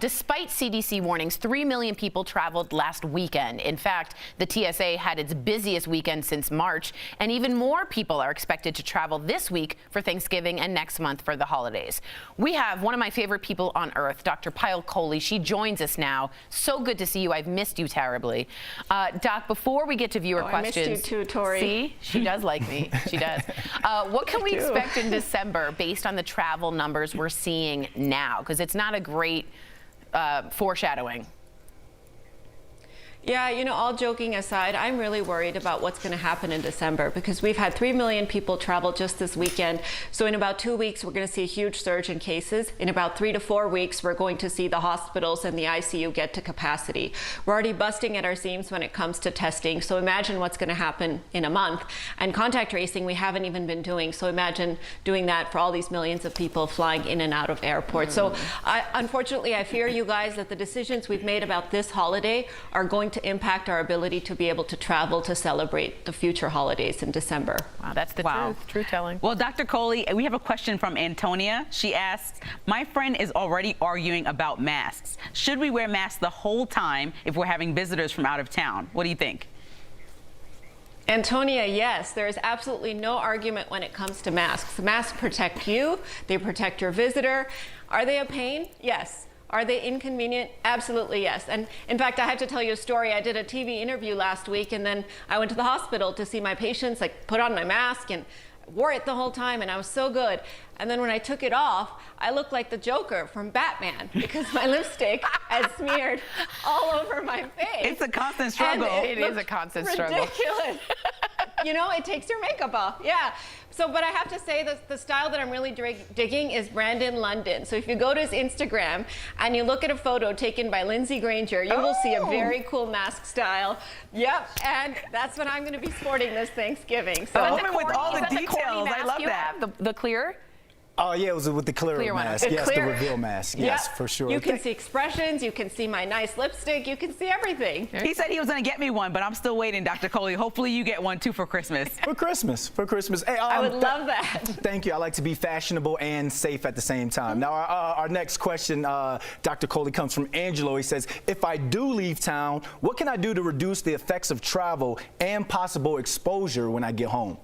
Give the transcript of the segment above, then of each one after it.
Despite CDC warnings, 3 million people traveled last weekend. In fact, the TSA had its busiest weekend since March, and even more people are expected to travel this week for Thanksgiving and next month for the holidays. We have one of my favorite people on earth, Dr. Payal Kohli. She joins us now. So good to see you. I've missed you terribly. Doc, before we get to viewer questions. I missed you too, Tori. See, she does like me. She does. What can we expect in December based on the travel numbers we're seeing now? Because it's not a great foreshadowing. Yeah, you know, all joking aside, I'm really worried about what's going to happen in December because we've had 3 million people travel just this weekend. So in about 2 weeks, we're going to see a huge surge in cases. In about 3 to 4 weeks, we're going to see the hospitals and the ICU get to capacity. We're already busting at our seams when it comes to testing. So imagine what's going to happen in a month. And contact tracing, we haven't even been doing. So imagine doing that for all these millions of people flying in and out of airports. So unfortunately, I fear you guys that the decisions we've made about this holiday are going to impact our ability to be able to travel to celebrate the future holidays in December. Wow, that's the truth telling. Well, Dr. Kohli, we have a question from Antonia. She asks, my friend is already arguing about masks. Should we wear masks the whole time if we're having visitors from out of town? What do you think? Antonia, yes, there is absolutely no argument when it comes to masks. Masks protect you, they protect your visitor. Are they a pain? Yes. Are they inconvenient? Absolutely, yes. And in fact, I have to tell you a story. I did a TV interview last week, and then I went to the hospital to see my patients. I put on my mask and wore it the whole time, and I was so good. And then when I took it off, I looked like the Joker from Batman because my lipstick had smeared all over my face. It's a constant struggle. It is a constant struggle. Ridiculous. You know, it takes your makeup off. Yeah. So, but I have to say that the style that I'm really digging is Brandon London. So if you go to his Instagram and you look at a photo taken by Lindsay Granger, you will see a very cool mask style. Yep. And that's what I'm going to be sporting this Thanksgiving. So with all the details. I love that. The clear? Oh, yeah, it was with the clear mask. Yes, the reveal mask. Yes, for sure. You can see expressions. You can see my nice lipstick. You can see everything. He said he was going to get me one, but I'm still waiting, Dr. Kohli. Hopefully you get one, too, for Christmas. For Christmas. Hey, I would love that. Thank you. I like to be fashionable and safe at the same time. Now, our next question, Dr. Kohli, comes from Angelo. He says, if I do leave town, what can I do to reduce the effects of travel and possible exposure when I get home?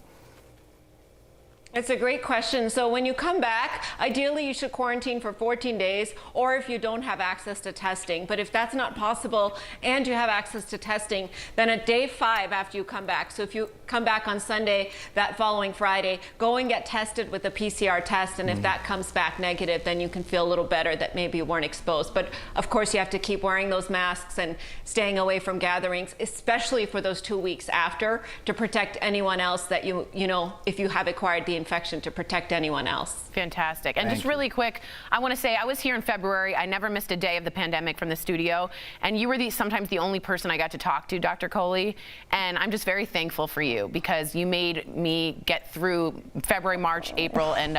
It's a great question. So when you come back, ideally you should quarantine for 14 days, or if you don't have access to testing. But if that's not possible and you have access to testing, then at day 5 after you come back, so if you come back on Sunday, that following Friday, go and get tested with a PCR test. And if that comes back negative, then you can feel a little better that maybe you weren't exposed. But of course, you have to keep wearing those masks and staying away from gatherings, especially for those 2 weeks after, to protect anyone else that you know, if you have acquired the infection, to protect anyone else. Fantastic. And just really quick, I want to say I was here in February. I never missed a day of the pandemic from the studio. And you were sometimes the only person I got to talk to, Dr. Kohli. And I'm just very thankful for you because you made me get through February, March, April, and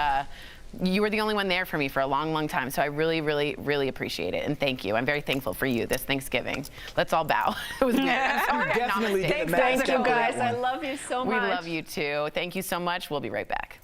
you were the only one there for me for a long, long time. So I really, really, really appreciate it. And thank you. I'm very thankful for you this Thanksgiving. Let's all bow. It was I'm sorry. Definitely Thank you, guys. I love you so much. We love you, too. Thank you so much. We'll be right back.